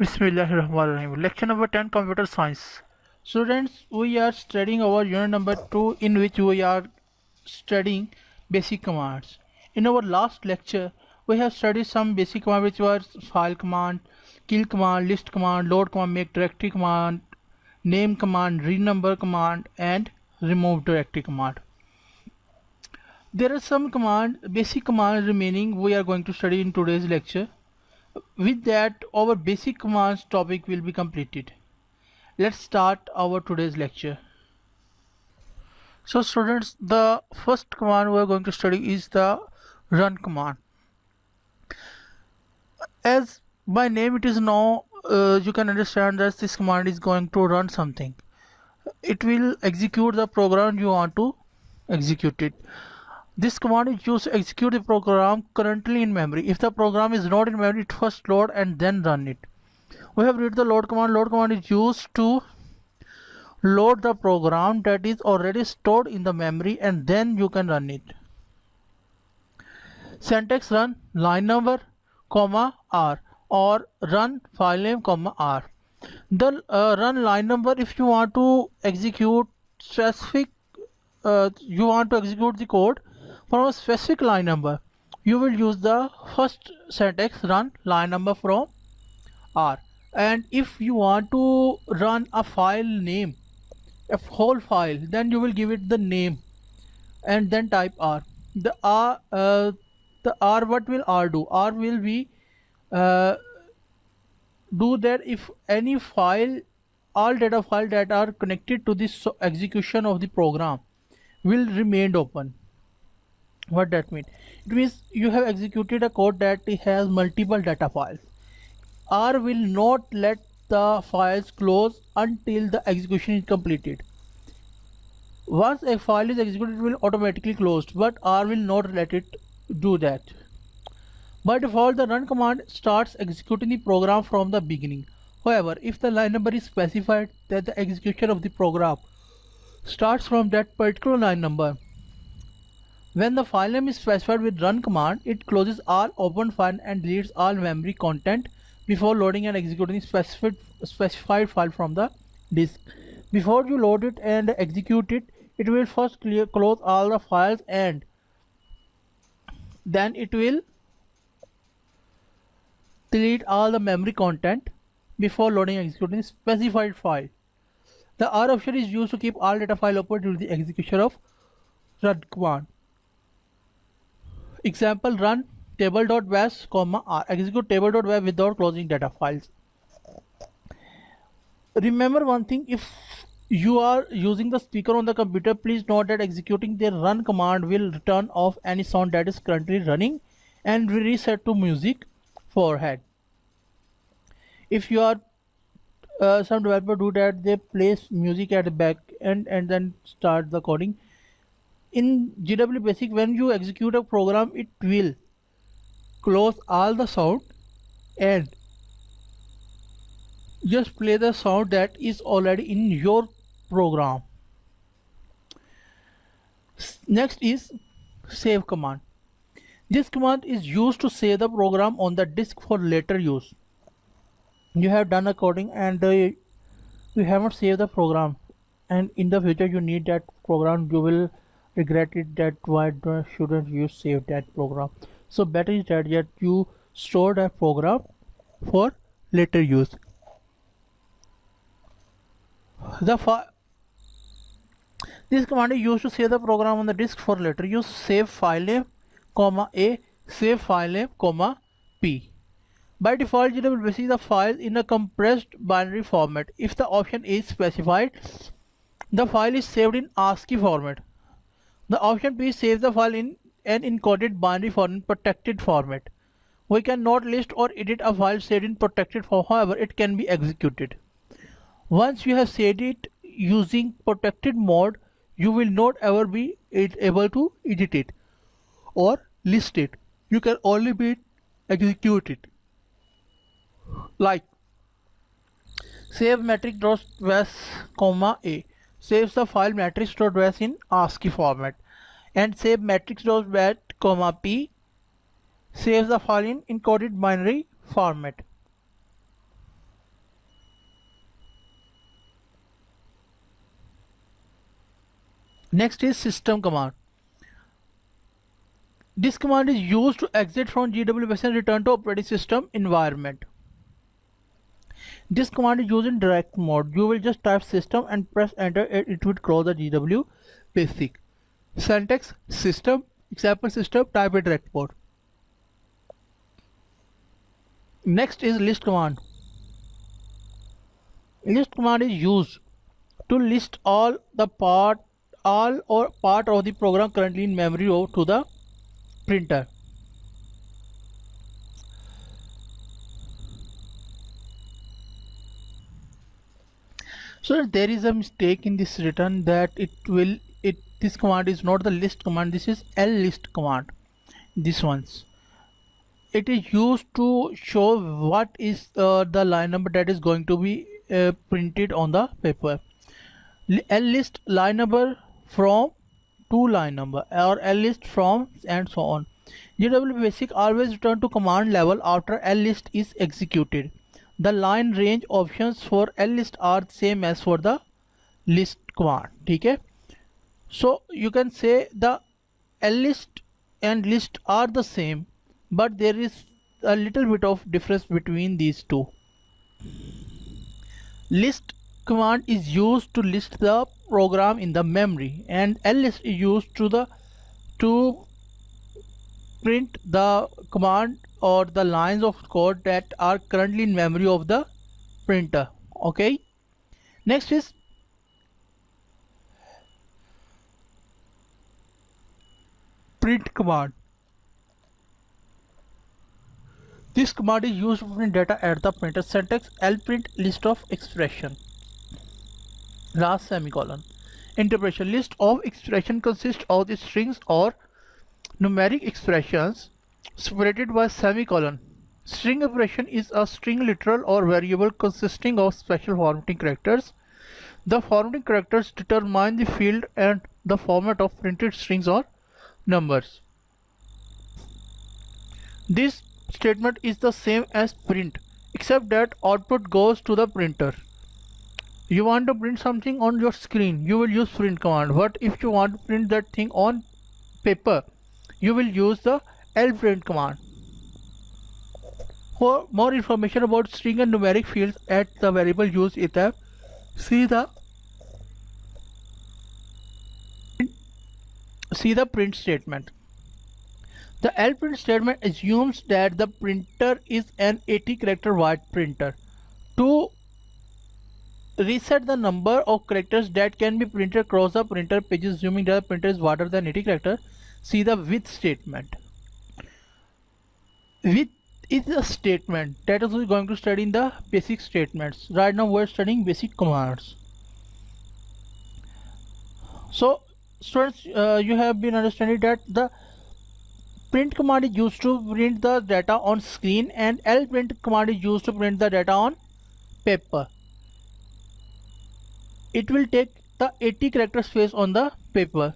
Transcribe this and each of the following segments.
Bismillahirrahmanirrahim. Lecture number 10, Computer Science. Students, we are studying our unit number 2, in which we are studying basic commands. In our last lecture, we have studied some basic commands which were file command, kill command, list command, load command, make directory command, name command, renumber command, and remove directory command. There are some basic commands remaining we are going to study in today's lecture. With that, our basic commands topic will be completed. Let's start our today's lecture. So students, the first command we are going to study is the run command. As by name it is known, you can understand that this command is going to run something. It will execute the program you want to execute it. This command is used to execute the program currently in memory. If the program is not in memory, it first load and then run it. We have read the load command. Load command is used to load the program that is already stored in the memory and then you can run it. Syntax: run line number, comma R, or run file name, comma R. The run line number, if you want to execute specific, you want to execute the code from a specific line number, you will use the first syntax run line number from R. And if you want to run a file name, a whole file, then you will give it the name and then type R. The R, what will R do? R will be do that if any file, all data files that are connected to this execution of the program will remain open. What that mean? It means you have executed a code that has multiple data files. R will not let the files close until the execution is completed. Once a file is executed, it will automatically close, but R will not let it do that. By default, the run command starts executing the program from the beginning. However, if the line number is specified that the execution of the program starts from that particular line number, when the file name is specified with run command, it closes all open file and deletes all memory content before loading and executing the specified file from the disk. Before you load it and execute it, it will first close all the files and then it will delete all the memory content before loading and executing the specified file. The R option is used to keep all data file open during the execution of run command. Example: run table.bash, R. Execute table.bash without closing data files. Remember one thing, if you are using the speaker on the computer, please note that executing the run command will turn off any sound that is currently running and reset to music forehead. If you are some developer do that, they place music at the back and then start the coding. In GW Basic, when you execute a program, it will close all the sound and just play the sound that is already in your program. Next is save command. This command is used to save the program on the disk for later use. You have done a coding and you haven't saved the program, and in the future you need that program, you will regret it that why shouldn't you save that program. So better is that you store that program for later use. This command is used to save the program on the disk for later use. Save file name, comma A, save file name, comma P. By default, GW Basic the file in a compressed binary format. If the option is specified, the file is saved in ASCII format. The option P saves the file in an encoded binary format, protected format. We cannot list or edit a file saved in protected form, however, it can be executed. Once you have saved it using protected mode, you will not ever be able to edit it or list it. You can only be executed. Like save matrix.bash, A saves the file matrix.bash in ASCII format, and save matrix.bash, P saves the file in encoded binary format. Next is system command. This command is used to exit from GWS and return to operating system environment. This command is used in direct mode. You will just type system and press enter and it will close the GW basic. Syntax system, example system, type in direct mode. Next is list command. List command is used to list all or part of the program currently in memory to the printer. So there is a mistake in this written that this command is not the list command, this is list command. This one's it is used to show what is the line number that is going to be printed on the paper. List line number from to line number or list from and so on. GW basic always return to command level after list is executed. The line range options for list are same as for the list command. ठीक है? So you can say the list and list are the same, but there is a little bit of difference between these two. List command is used to list the program in the memory, and list is used to print the command or the lines of code that are currently in memory of the printer. Okay, next is print command. This command is used to print data at the printer. Syntax lprint list of expression, last semicolon. Interpretation: list of expression consists of the strings or numeric expressions separated by semicolon. String operation is a string literal or variable consisting of special formatting characters. The formatting characters determine the field and the format of printed strings or numbers. This statement is the same as print, except that output goes to the printer. You want to print something on your screen, you will use print command. But if you want to print that thing on paper, you will use the lprint command. For more information about string and numeric fields at the variable used in tab, see the print statement. The lprint statement assumes that the printer is an 80 character wide printer. To reset the number of characters that can be printed across the printer pages, assuming that the printer is wider than 80 characters, see the with statement. With is a statement that is we're going to study in the basic statements. Right now we're studying basic commands. So students, you have been understanding that the print command is used to print the data on screen, and lprint command is used to print the data on paper. It will take the 80 character space on the paper.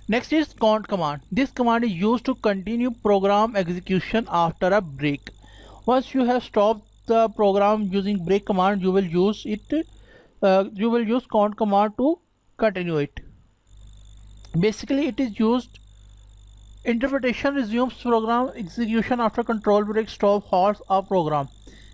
Next is count command. This command is used to continue program execution after a break. Once you have stopped the program using break command, you will use count command to continue it. Basically, it is used. Interpretation resumes program execution after control break stop halts a program.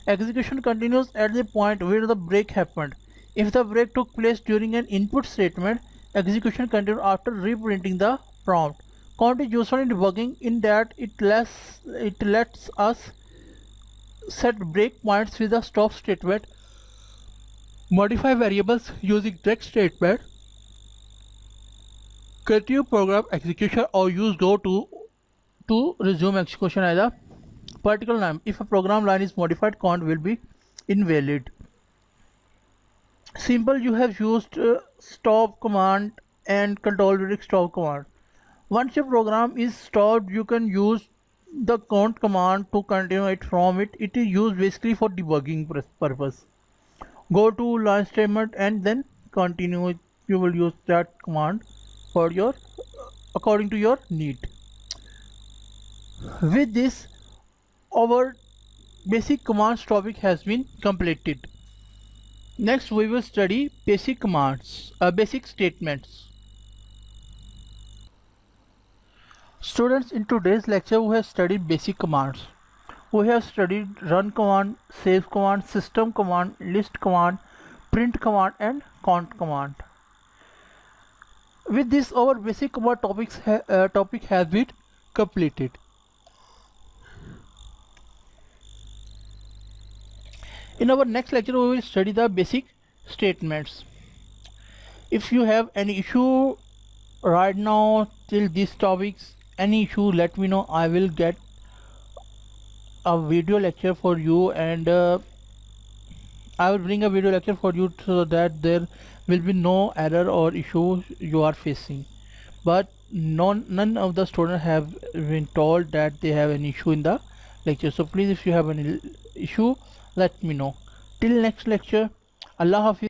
Execution continues at the point where the break happened. If the break took place during an input statement, execution continues after reprinting the prompt. Count is useful in debugging in that it lets us set breakpoints with the stop statement, modify variables using direct statement, continue program execution, or use go to resume execution at a particular time. If a program line is modified, count will be invalid. Simple, you have used stop command and control direct stop command. Once your program is stopped, you can use the count command to continue it from it. It is used basically for debugging purpose. Go to line statement and then continue it. You will use that command for your according to your need. With this, our basic commands topic has been completed. Next we will study basic commands, basic statements. Students, in today's lecture we have studied basic commands. We have studied run command, save command, system command, list command, print command and count command. With this our basic command topic has been completed. In our next lecture we will study the basic statements. If you have any issue right now till these topics, any issue, let me know. I will get a video lecture for you, and I will bring a video lecture for you so that there will be no error or issue you are facing. But none of the students have been told that they have an issue in the lecture. So please, if you have any issue, let me know. Till next lecture, Allah Hafiz.